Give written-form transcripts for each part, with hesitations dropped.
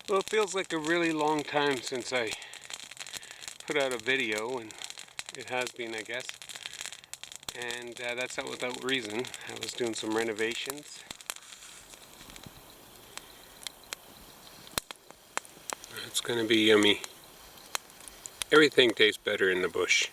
Well, it feels like a really long time since I put out a video, and it has been, I guess. And that's not without reason. I was doing some renovations. It's going to be yummy. Everything tastes better in the bush.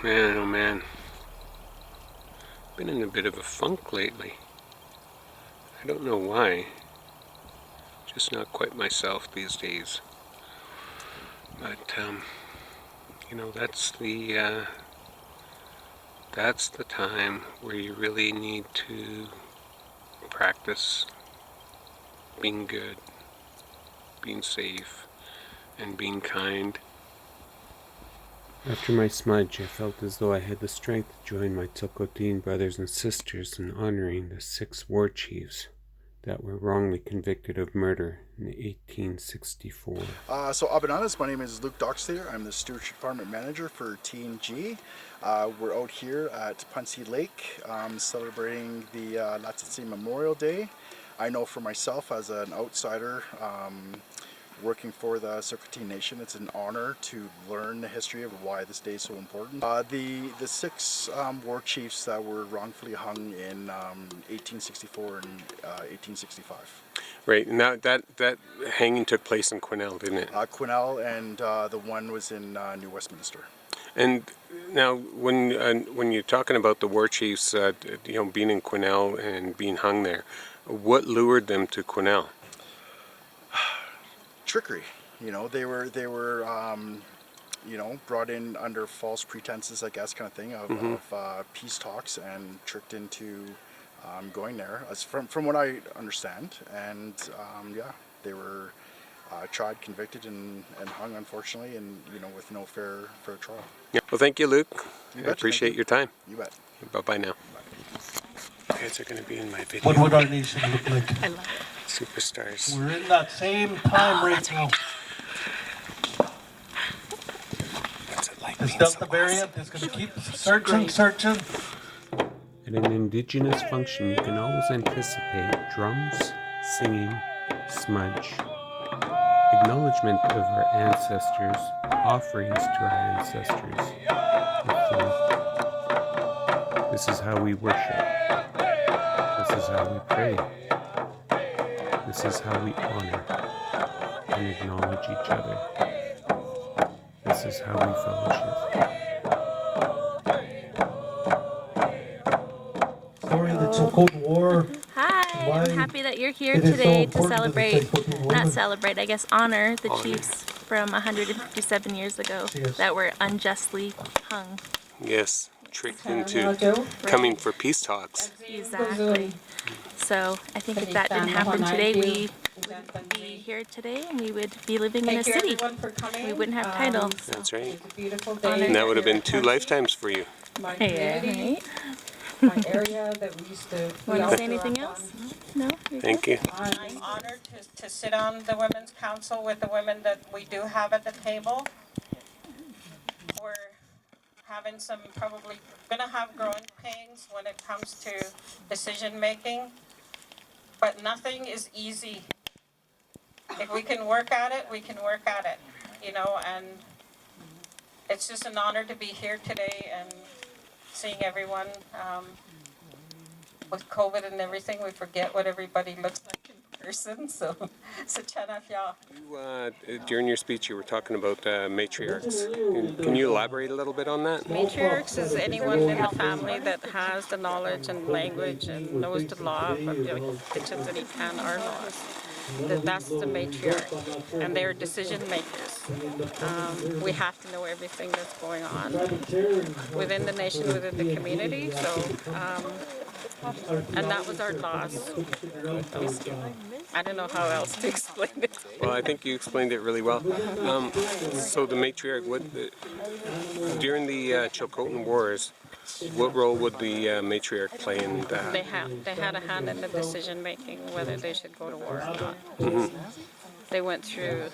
Man, oh man. Been in a bit of a funk lately. I don't know why. Just not quite myself these days. But, you know, that's the time where you really need to practice being good, being safe, and being kind. After my smudge, I felt as though I had the strength to join my Chilcotin brothers and sisters in honoring the 6 war chiefs that were wrongly convicted of murder in 1864. So Abinanas, my name is Luke Doxtater. I'm the Stewardship Department Manager for TNG. We're out here at Punsi Lake celebrating the Latitsi Memorial Day. I know for myself as an outsider working for the Tsilhqot'in Nation, it's an honor to learn the history of why this day is so important. The 6 war chiefs that were wrongfully hung in 1864 and 1865. Right, and that hanging took place in Quesnel, didn't it? Quesnel, and the one was in New Westminster. And now, when you're talking about the war chiefs, you know, being in Quesnel and being hung there, what lured them to Quesnel? Trickery. You know, they were you know, brought in under false pretenses, I guess, kind of thing of peace talks, and tricked into going there, as from what I understand. And yeah, they were tried, convicted, and hung, unfortunately, and you know, with no fair trial. Yeah. Well, thank you, Luke. You I appreciate your time. You bet. Bye-bye now. You guys are going to be in my video. What would our nation look like? I love it. Superstars. We're in that same time right now. What's it like This being Delta so variant is going to keep searching. At an indigenous function, you can always anticipate drums, singing, smudge, acknowledgement of our ancestors, offerings to our ancestors, and food. This is how we worship. This is how we pray. This is how we honor and acknowledge each other. This is how we fellowship. During the Chilcotin War. Hi, Why I'm happy that you're here it is so today to important to the celebrate, Chilcotin not women. celebrate, I guess honor the chiefs from 157 years ago Yes. that were unjustly hung. Yes, tricked into coming for peace talks. Exactly. So I think if that didn't happen today, we wouldn't be here today, and we would be living in a city. We wouldn't have title. That's right. It's a beautiful Honor. day. And that would have been 2 lifetimes for you. My Yeah, community, right? my area that we used to. we Want all to say grew anything up else? No? You're Thank good? you. I'm honored to sit on the Women's Council with the women that we do have at the table. We're having some, probably gonna have growing pains when it comes to decision making, but nothing is easy. If we can work at it, we can work at it, you know, and it's just an honor to be here today and seeing everyone. With COVID and everything, we forget what everybody looks like in person, so Chanafya. During your speech, you were talking about matriarchs. Can you elaborate a little bit on that? Matriarchs is anyone in the family that has the knowledge and language and knows the law of the Tsilhqot'in, our laws. That's the matriarch, and they're decision makers. We have to know everything that's going on within the nation, within the community. So, and that was our loss. I don't know how else to explain it. Well, I think you explained it really well. So the matriarch, during the Chilcotin Wars, what role would the matriarch play in that? They had a hand in the decision making whether they should go to war or not. They went through.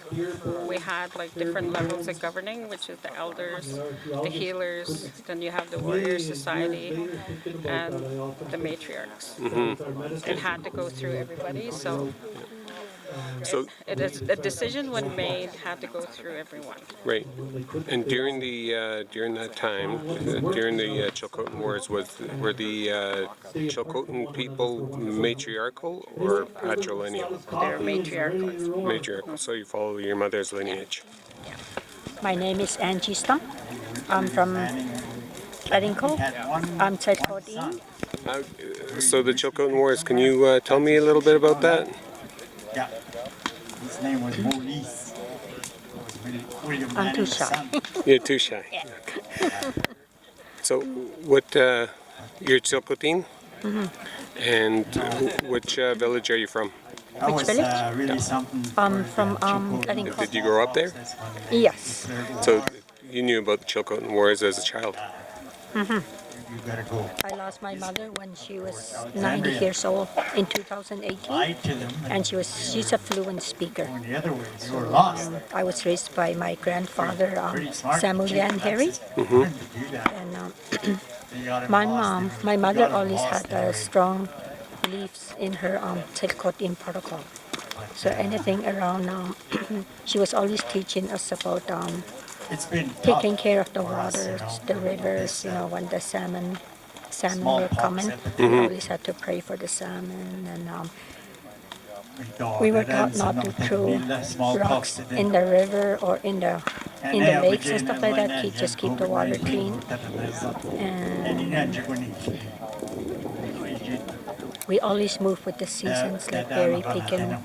We had like different levels of governing, which is the elders, the healers. Then you have the warrior society, and the matriarchs. It had to go through everybody. So it is a decision when made had to go through everyone. Right. And during that time, during the Chilcotin Wars, were the Chilcotin people matriarchal or patrilineal? They're matriarchal. Matriarchal. So you follow your mother's lineage. My name is Angie Stump. I'm from Tsilhqot'in. I'm Chilcotin. So the Chilcotin Wars, can you tell me a little bit about that? Yeah. His name was Maurice. William I'm too Lanning's shy. son. You're too shy. Okay. So what, you're Chilcotin? And which village are you from? That Which was village? really something. I'm from Chilcotin. Tsilhqot'in. Did you grow up there? Yes. So you knew about the Chilcotin Wars as a child? You gotta go. I lost my mother when she was 90 years old in 2018, Lie to them. and she's a fluent speaker. Going the other way. You were lost. I was raised by my grandfather, Pretty smart. Samuel and Harry, To do that. and You got him my lost. my You mother got him always lost had there. strong beliefs in her Chilcotin protocol. So anything around, she was always teaching us about It's been tough taking care of the for us, waters, you know, the with rivers, this, when the salmon were smallpox coming. epidemic. We always had to pray for the salmon, and we were taught not to throw rocks in the river or in the lakes and stuff like that. Just keep the water clean. And we always move with the seasons, like berry picking,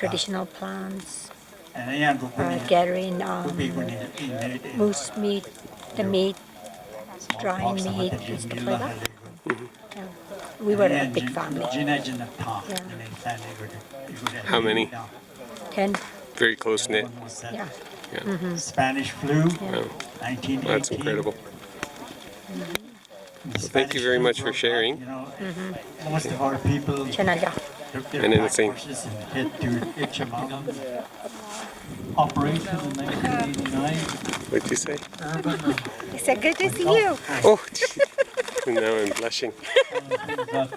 traditional plants, gathering moose meat, the meat, dry meat, and stuff like that. We were a big family. How many? 10, Very close knit. yeah. Spanish flu, Wow. 1918. That's incredible. Thank you very much for sharing. You know, most of our people Chanaya. took their And in the pack same. horses and head to Ichamountain. Operation in 1989. What did you say? I said, good to see you. Oh, now I'm blushing.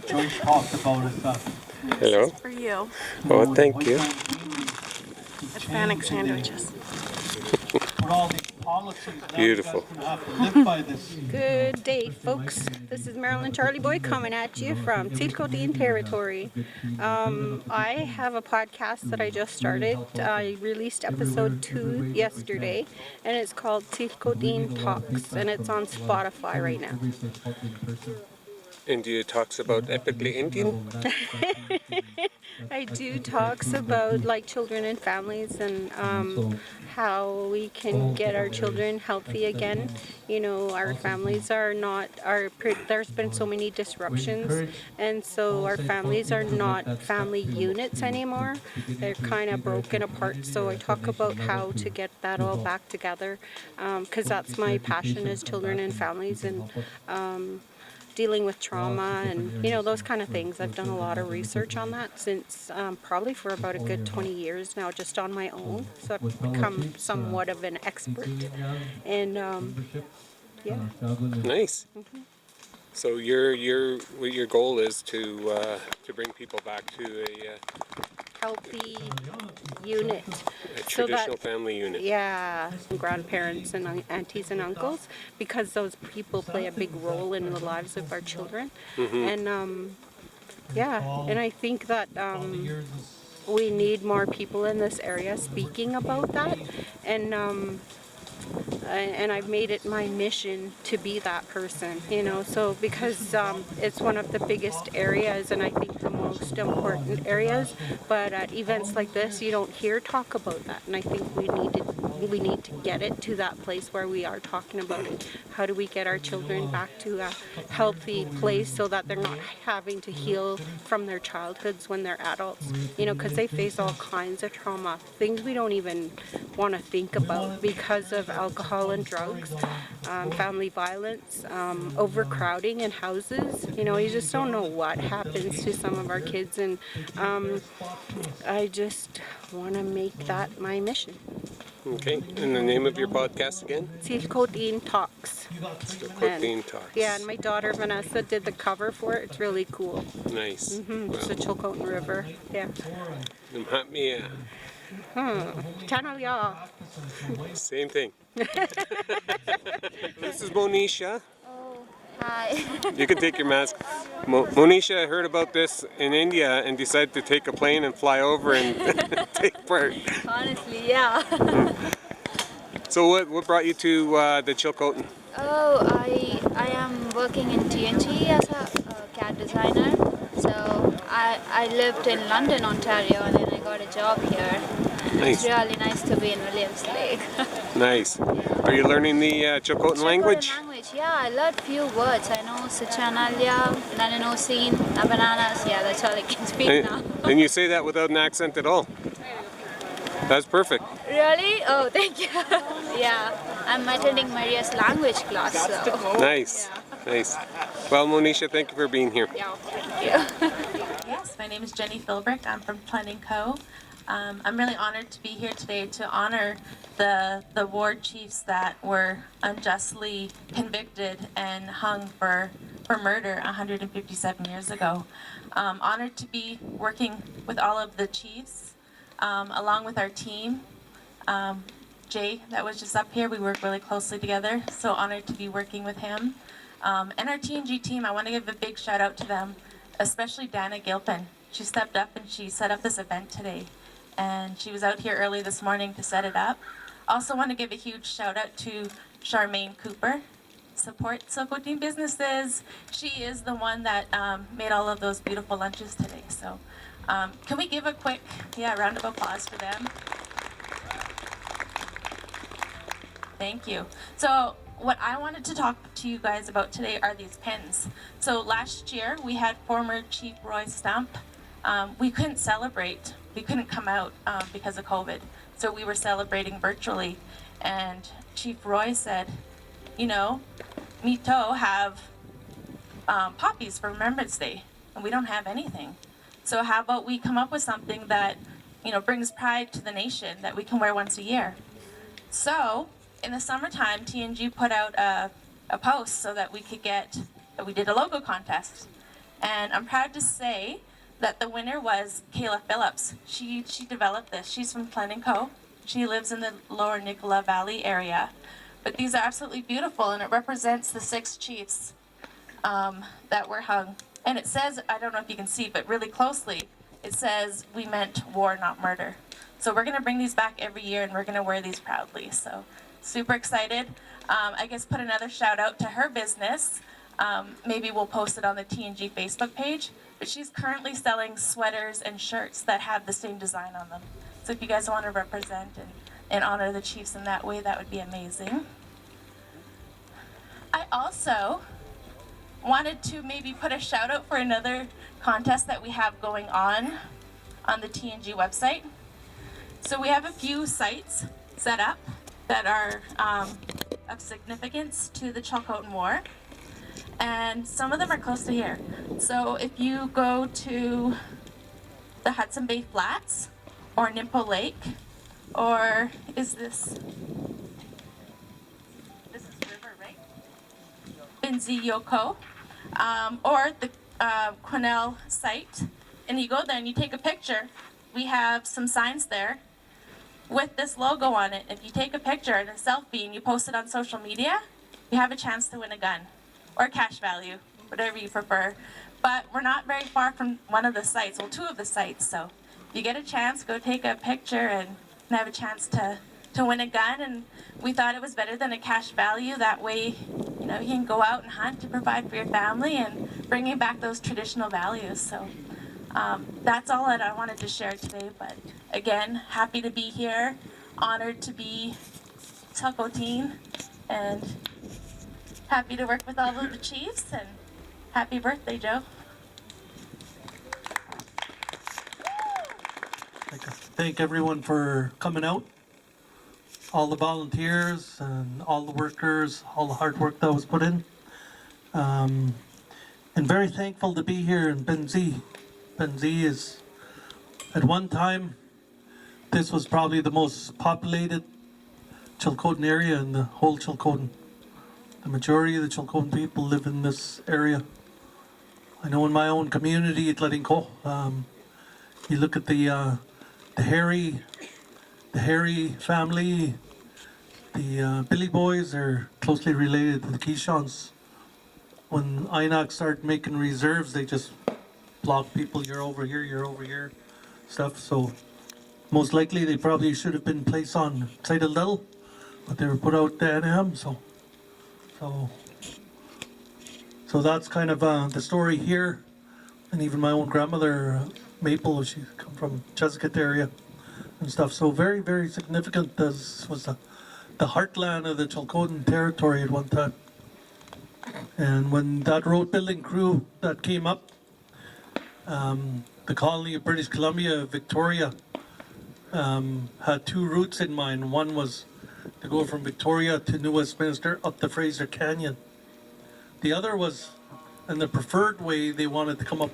Joyce talked about it. Hello. For you, Oh, thank you. Hispanic sandwiches. Put all these policies down, Beautiful. you guys have to live by this. Good day, folks. This is Marilyn Charlie Boy coming at you from Tsilhqot'in territory. I have a podcast that I just started. I released episode 2 yesterday, and it's called Chilcotin Talks, and it's on Spotify right now. And do you talks about epically Indian? I do talks about like children and families and how we can get our children healthy again. You know, our families are not, there's been so many disruptions, and so our families are not family units anymore. They're kind of broken apart. So I talk about how to get that all back together, because that's my passion, is children and families, and dealing with trauma and, you know, those kind of things. I've done a lot of research on that since probably for about a good 20 years now, just on my own. So I've become somewhat of an expert. And yeah. Nice. So your goal is to bring people back to a Healthy unit. traditional family unit. Yeah, grandparents and aunties and uncles, because those people play a big role in the lives of our children. And Yeah, and I think that we need more people in this area speaking about that, and I've made it my mission to be that person, you know, so because it's one of the biggest areas and I think the most important areas, but at events like this you don't hear talk about that, and I think we need to get it to that place where we are talking about it. How do we get our children back to a healthy place so that they're not having to heal from their childhoods when they're adults, you know, because they face all kinds of trauma, things we don't even want to think about because of alcohol and drugs, family violence, overcrowding in houses. You know, you just don't know what happens to some of our kids, and I just want to make that my mission. Okay, and the name of your podcast again? Chilcotin Talks. Chilcotin Talks. Yeah, and my daughter Vanessa did the cover for it. It's really cool. Nice. It's the Chilcotin River. Yeah. Mia. Channel ya. Same thing. This is Monisha. Oh, hi. You can take your mask. Monisha heard about this in India and decided to take a plane and fly over and take part. Honestly, yeah. So what brought you to the Chilcotin? Oh, I am working in TNG as a CAD designer. So I lived in London, Ontario, and then I got a job here. Nice. It's really nice to be in Williams Lake. Nice. Are you learning the Chilcotin language? Chilcotin language, yeah. I learned few words. I know Sachanalia, Nananosin, Bananas. Yeah, that's all I can speak now. And you say that without an accent at all. That's perfect. Really? Oh, thank you. Yeah, I'm attending Maria's language class. So. Nice. Yeah. Nice. Well, Monisha, thank you for being here. Yeah, thank you. Yes, my name is Jenny Philbrick. I'm from Planning Co. I'm really honored to be here today to honor the ward chiefs that were unjustly convicted and hung for murder 157 years ago. Honored to be working with all of the chiefs, along with our team. Jay, that was just up here, we work really closely together, so honored to be working with him. And our TNG team, I want to give a big shout out to them, especially Dana Gilpin. She stepped up and she set up this event today. And she was out here early this morning to set it up. Also want to give a huge shout out to Charmaine Cooper. Support Tsilhqot'in businesses. She is the one that made all of those beautiful lunches today. So can we give a quick round of applause for them? Thank you. So what I wanted to talk to you guys about today are these pins. So last year we had former Chief Roy Stump. We couldn't celebrate. We couldn't come out because of COVID. So we were celebrating virtually. And Chief Roy said, you know, Mito have poppies for Remembrance Day, and we don't have anything. So how about we come up with something that, you know, brings pride to the nation that we can wear once a year. So in the summertime, TNG put out a post so that we did a logo contest. And I'm proud to say that the winner was Kayla Phillips. She developed this. She's from Planning Co. She lives in the Lower Nicola Valley area. But these are absolutely beautiful, and it represents the 6 chiefs that were hung. And it says, I don't know if you can see, but really closely, it says, we meant war, not murder. So we're gonna bring these back every year, and we're gonna wear these proudly. So super excited. I guess put another shout out to her business. Maybe we'll post it on the TNG Facebook page. But she's currently selling sweaters and shirts that have the same design on them. So if you guys want to represent and honor the chiefs in that way, that would be amazing. I also wanted to maybe put a shout out for another contest that we have going on the TNG website. So we have a few sites set up that are of significance to the Chilcotin War. And some of them are close to here. So if you go to the Hudson Bay Flats or Nimpo Lake, or is this is river, right? Binzi-Yoko, or the Quesnel site, and you go there and you take a picture. We have some signs there with this logo on it. If you take a picture and a selfie and you post it on social media, you have a chance to win a gun. Or cash value, whatever you prefer. But we're not very far from one of the sites, well, two of the sites. So if you get a chance, go take a picture and have a chance to win a gun. And we thought it was better than a cash value. That way, you know, you can go out and hunt to provide for your family and bringing back those traditional values. So that's all that I wanted to share today. But again, happy to be here, honored to be Chilcotin, and happy to work with all of the chiefs. And happy birthday, Joe. I'd like to thank everyone for coming out, all the volunteers and all the workers, all the hard work that was put in. And very thankful to be here in Benzie. Benzie is, at one time, this was probably the most populated Chilcotin area in the whole Chilcotin. The majority of the Chilcotin people live in this area. I know in my own community at Tsilhqot'in, you look at the Harry family, the Billy boys are closely related to the Keeshawns. When INOC started making reserves, they just blocked people, you're over here, stuff. So most likely they probably should have been placed on Tsilhqot'in, but they were put out to Anaheim. So that's kind of the story here. And even my own grandmother, Maple, she come from Chilcotin area and stuff. So very, very significant. This was the heartland of the Chilcotin territory at one time. And when that road building crew that came up, the colony of British Columbia, Victoria, had two routes in mind. One was to go from Victoria to New Westminster up the Fraser Canyon. The other was, and the preferred way they wanted to come up,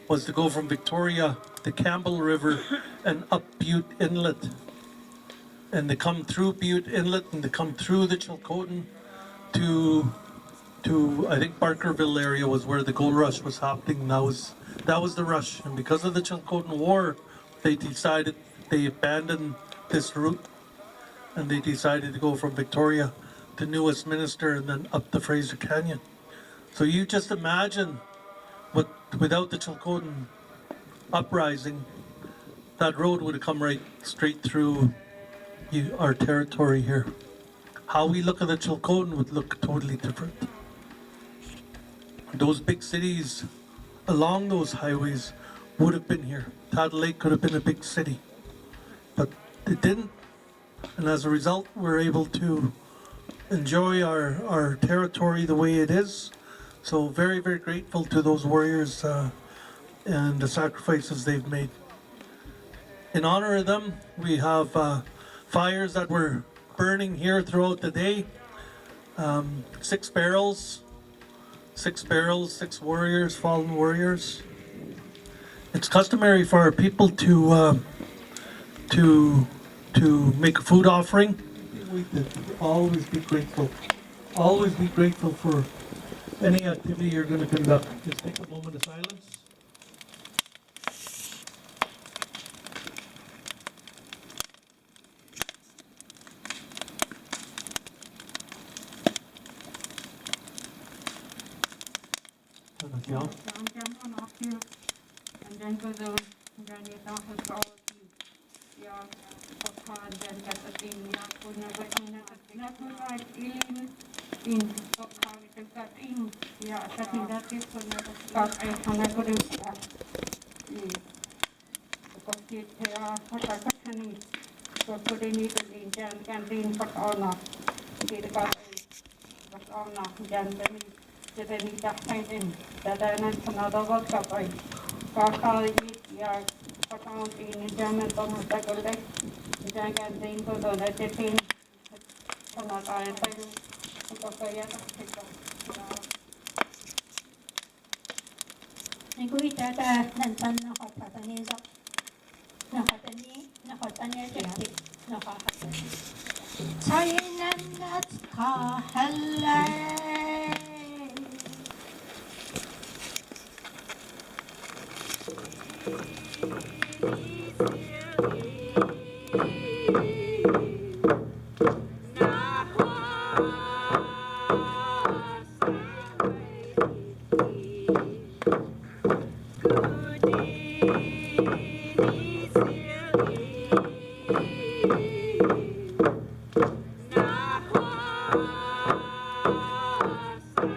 was to go from Victoria to Campbell River and up Butte Inlet. And to come through Butte Inlet and to come through the Chilcotin to I think Barkerville area was where the gold rush was happening. That was the rush. And because of the Chilcotin War, they abandoned this route and they decided to go from Victoria to New Westminster and then up the Fraser Canyon. So you just imagine without the Chilcotin uprising, that road would have come right straight through our territory here. How we look at the Chilcotin would look totally different. Those big cities along those highways would have been here. Tad Lake could have been a big city, but it didn't. And as a result, we're able to enjoy our territory the way it is. So very, very grateful to those warriors and the sacrifices they've made. In honor of them, we have fires that were burning here throughout the day. 6 barrels, 6 warriors, fallen warriors. It's customary for our people to make a food offering. We always be grateful. Always be grateful for any activity you're going to conduct. Just take a moment of silence. Bye.